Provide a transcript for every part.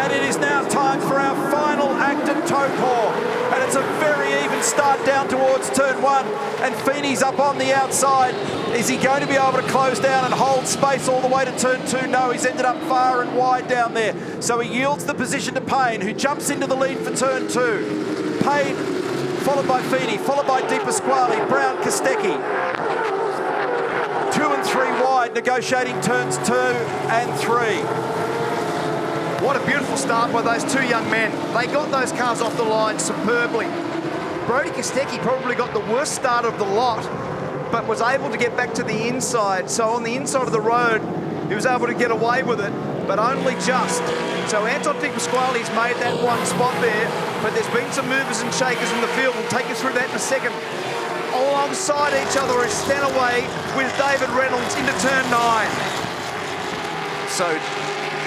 And it is now time for our final act at Taupō. And it's a very even start down towards turn 1. And Feeney's up on the outside. Is he going to be able to close down and hold space all the way to turn 2? No, he's ended up far and wide down there. So he yields the position to Payne, who jumps into the lead for turn 2. Payne, followed by Feeney, followed by Pasquale, Brown, Kostecki. 2 and 3 wide, negotiating turns 2 and 3. What a beautiful start by those two young men. They got those cars off the line superbly. Brody Kostecki probably got the worst start of the lot, but was able to get back to the inside. So on the inside of the road, he was able to get away with it, but only just. So Anton Pasquale's made that one spot there, but there's been some movers and shakers in the field. We'll take you through that in a second. Alongside each other is Stanaway with David Reynolds into turn 9. So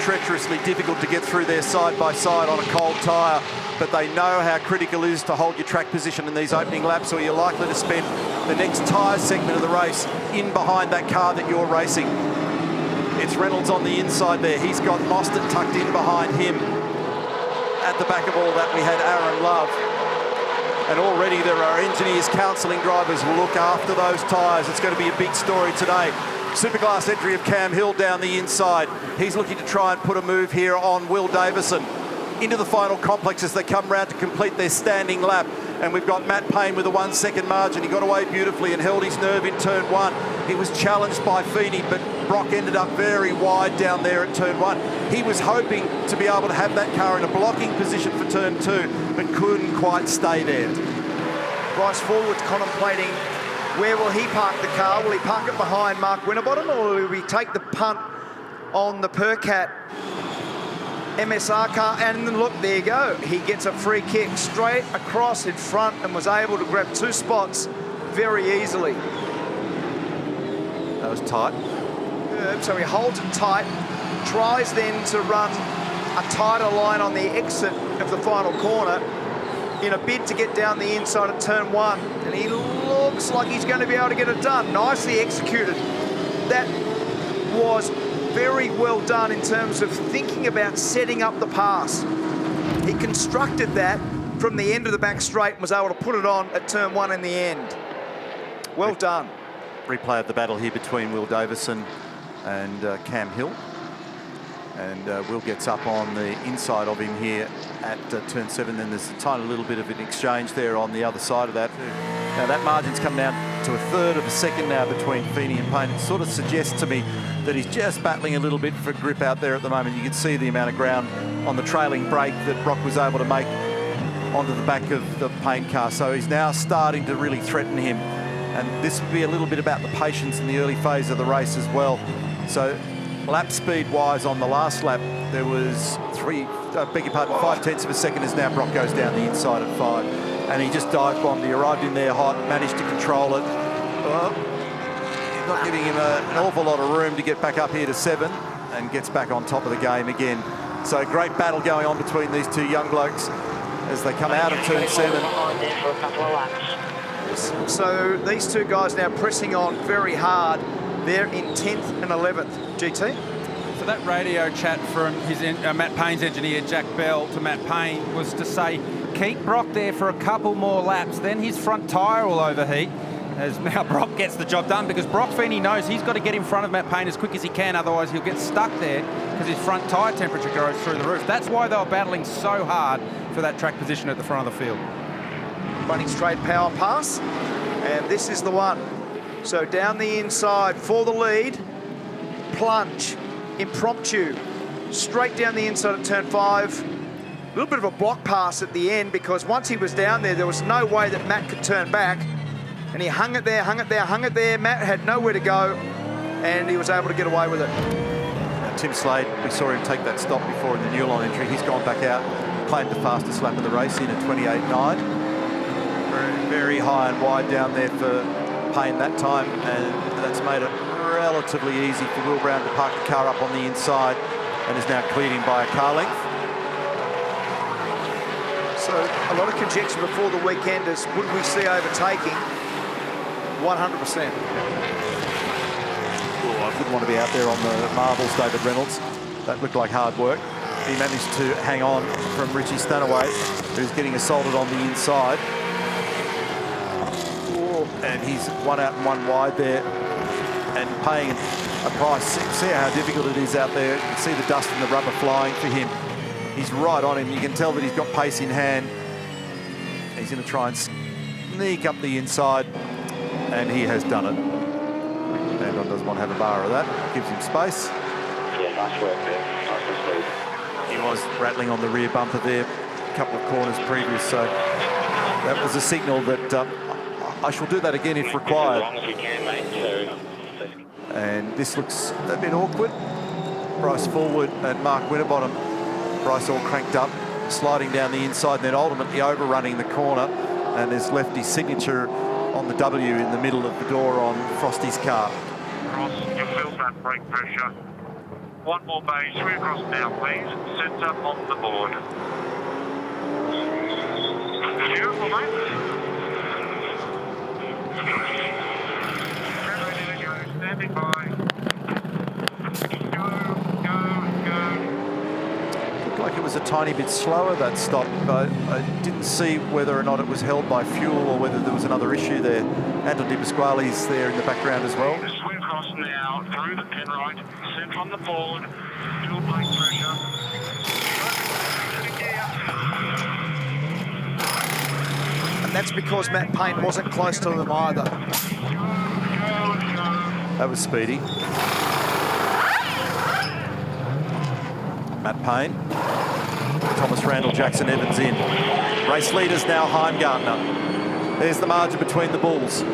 treacherously difficult to get through there side by side on a cold tyre, but they know how critical it is to hold your track position in these opening laps, or you're likely to spend the next tyre segment of the race in behind that car that you're racing. It's Reynolds on the inside there. He's got Mostert tucked in behind him. At the back of all that, we had Aaron Love. And already there are engineers counselling drivers who look after those tyres. It's going to be a big story today. Superclass entry of Cam Hill down the inside. He's looking to try and put a move here on Will Davison into the final complex as they come round to complete their standing lap. And we've got Matt Payne with a 1 second margin. He got away beautifully and held his nerve in turn 1. He was challenged by Feeney, but Broc ended up very wide down there at turn 1. He was hoping to be able to have that car in a blocking position for turn 2, but couldn't quite stay there. Bryce Fullwood's contemplating where will he park the car. Will he park it behind Mark Winterbottom, or will he take the punt on the Percat MSR car? And look, there you go. He gets a free kick straight across in front and was able to grab 2 spots very easily. That was tight. So he holds it tight, tries then to run a tighter line on the exit of the final corner in a bid to get down the inside of turn 1. And he looks like he's going to be able to get it done. Nicely executed. That was very well done in terms of thinking about setting up the pass. He constructed that from the end of the back straight and was able to put it on at turn 1 in the end. Well done. Replay of the battle here between Will Davison and Cam Hill. And Will gets up on the inside of him here at turn 7. Then there's a tiny little bit of an exchange there on the other side of that. Now that margin's come down to 1/3 of a second now between Feeney and Payne. It sort of suggests to me that he's just battling a little bit for grip out there at the moment. You can see the amount of ground on the trailing brake that Broc was able to make onto the back of the Payne car. So he's now starting to really threaten him. And this would be a little bit about the patience in the early phase of the race as well. So lap speed wise on the last lap, there was 5/10 of a second as now Broc goes down the inside at 5. And he just dive bombed. He arrived in there hot, managed to control it. Well, he's not giving him an awful lot of room to get back up here to 7 and gets back on top of the game again. So great battle going on between these two young blokes as they come out of turn 7. So these two guys now pressing on very hard. They're in 10th and 11th. GT? So that radio chat from his Matt Payne's engineer, Jack Bell, to Matt Payne was to say, keep Broc there for a couple more laps, then his front tyre will overheat, as now Broc gets the job done, because Broc Feeney knows he's got to get in front of Matt Payne as quick as he can, otherwise he'll get stuck there because his front tyre temperature goes through the roof. That's why they were battling so hard for that track position at the front of the field. Running straight power pass, and this is the one. So down the inside for the lead, plunge, impromptu, straight down the inside of turn 5. A little bit of a block pass at the end, because once he was down there was no way that Matt could turn back. And he hung it there, hung it there, hung it there. Matt had nowhere to go, and he was able to get away with it. Tim Slade, we saw him take that stop before in the Newline entry. He's gone back out, claimed the fastest lap of the race in at 28.9. Very, very high and wide down there for Payne that time, and that's made it relatively easy for Will Brown to park the car up on the inside, and is now cleared him by a car length. So a lot of conjecture before the weekend is, would we see overtaking? 100%. Oh, I wouldn't want to be out there on the marbles, David Reynolds. That looked like hard work. he managed to hang on from Richie Stanaway, who's getting assaulted on the inside. And he's one out and one wide there, and paying a price. See how difficult it is out there. You can see the dust and the rubber flying for him. He's right on him. You can tell that he's got pace in hand. He's going to try and sneak up the inside, and he has done it. Anton doesn't want to have a bar of that. Gives him space. Yeah, nice work there. Nice and smooth. He was rattling on the rear bumper there a couple of corners previous, so that was a signal that I shall do that again if required. As long as we can, mate. So, and this looks a bit awkward. Bryce Fullwood and Mark Winterbottom. Bryce all cranked up, sliding down the inside, and then ultimately overrunning the corner, and has left his signature on the W in the middle of the door on Frosty's car. Cross, you feel that brake pressure. One more bay, swing across now, please. Centre on the board. Beautiful, mate. Ready to go, standing by. Go. Looked like it was a tiny bit slower, that stop. I didn't see whether or not it was held by fuel or whether there was another issue there. Anton Pasquale's there in the background as well. Swing across now, through the pin right, centre on the board, dual brake pressure. And that's because Matt Payne wasn't close to them either. That was speedy. Matt Payne. Thomas Randall, Jackson Evans in. Race leaders now Heimgartner. There's the margin between the bulls.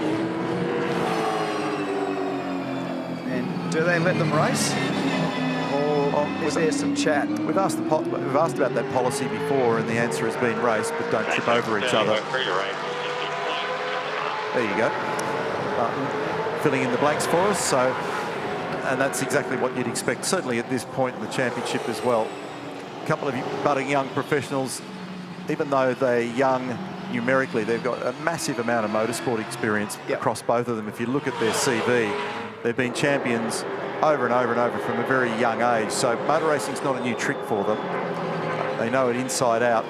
And do they let them race? Or is there some chat? We've asked about that policy before, and the answer has been race, but don't trip over each other. There you go. Filling in the blanks for us, so, and that's exactly what you'd expect, certainly at this point in the championship as well. A couple of budding young professionals, even though they're young numerically, they've got a massive amount of motorsport experience across both of them. If you look at their CV, they've been champions over and over and over from a very young age. So motor racing's not a new trick for them. They know it inside out.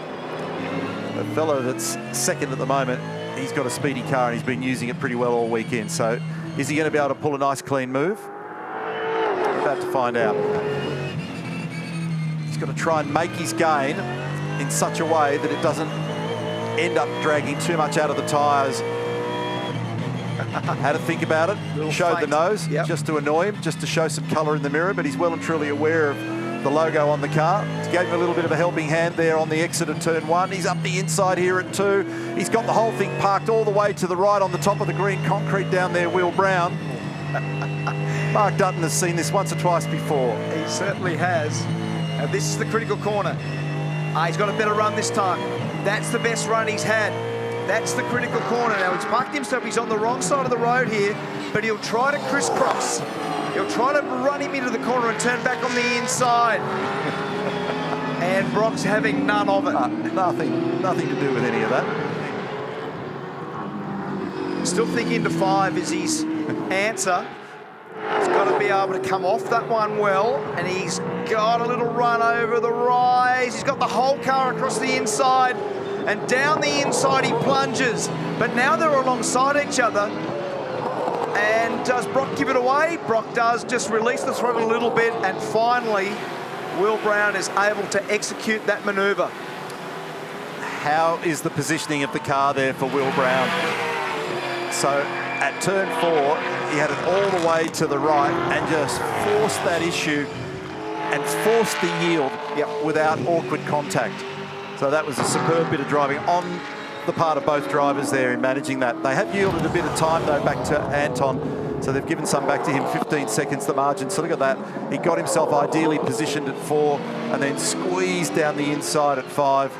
The fellow that's second at the moment, he's got a speedy car and he's been using it pretty well all weekend. So is he going to be able to pull a nice clean move? We're about to find out. He's got to try and make his gain in such a way that it doesn't end up dragging too much out of the tyres. Had to think about it. Showed the nose just to annoy him, just to show some colour in the mirror, but he's well and truly aware of the logo on the car. He gave him a little bit of a helping hand there on the exit of turn 1. He's up the inside here at 2. He's got the whole thing parked all the way to the right on the top of the green concrete down there, Will Brown. Mark Dutton has seen this once or twice before. He certainly has. Now this is the critical corner. He's got a better run this time. That's the best run he's had. That's the critical corner. Now he's parked himself. He's on the wrong side of the road here, but he'll try to crisscross. He'll try to run him into the corner and turn back on the inside. And Broc's having none of it. Nothing to do with any of that. Still think into 5 is his answer. He's got to be able to come off that one well, and he's got a little run over the rise. He's got the whole car across the inside, and down the inside he plunges. But now they're alongside each other. And does Broc give it away? Broc does, just release the throttle a little bit, and finally Will Brown is able to execute that manoeuvre. How is the positioning of the car there for Will Brown? So at turn 4, he had it all the way to the right and just forced that issue and forced the yield without awkward contact. So that was a superb bit of driving on the part of both drivers there in managing that. They have yielded a bit of time though back to Anton, so they've given some back to him, 15 seconds the margin. So look at that. He got himself ideally positioned at 4 and then squeezed down the inside at 5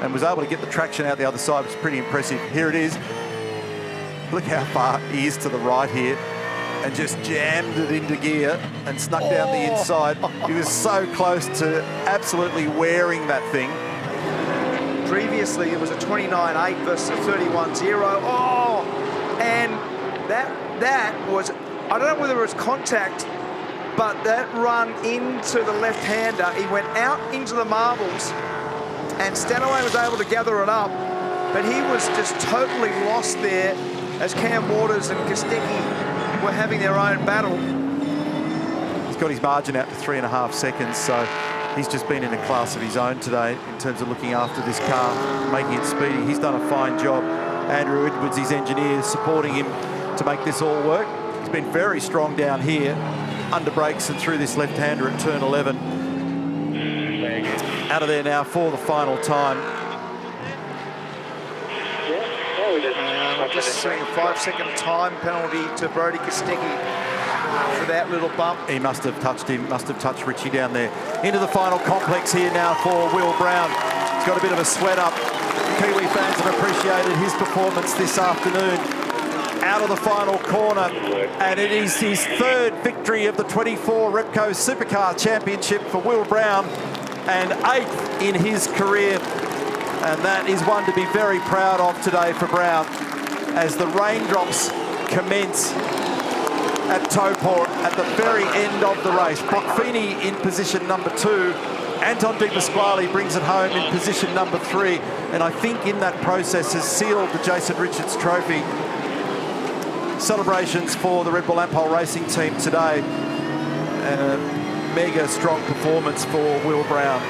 and was able to get the traction out the other side, which is pretty impressive. Here it is. Look how far he is to the right here and just jammed it into gear and snuck down the inside. He was so close to absolutely wearing that thing. Previously, it was a 29.8 versus a 31.0. And that was, I don't know whether it was contact But that run into the left-hander, he went out into the marbles, and Stanaway was able to gather it up, but he was just totally lost there as Cam Waters and Kostecki were having their own battle. He's got his margin out to 3.5 seconds, so he's just been in a class of his own today in terms of looking after this car, making it speedy. He's done a fine job. Andrew Edwards, his engineer, supporting him to make this all work. He's been very strong down here, under brakes and through this left-hander at turn 11. Out of there now for the final time. We're just seeing a 5-second time penalty to Brodie Kostecki for that little bump. He must have touched him, must have touched Richie down there. Into the final complex here now for Will Brown. He's got a bit of a sweat up. Kiwi fans have appreciated his performance this afternoon. Out of the final corner, and it is his third victory of the 24 Repco Supercars Championship for Will Brown, and 8th in his career. And that is one to be very proud of today for Brown as the raindrops commence at Taupō at the very end of the race. Broc Feeney in position number 2. Anton Pasquale brings it home in position number 3. And I think in that process has sealed the Jason Richards Trophy. Celebrations for the Red Bull Ampol Racing team today. And a mega strong performance for Will Brown.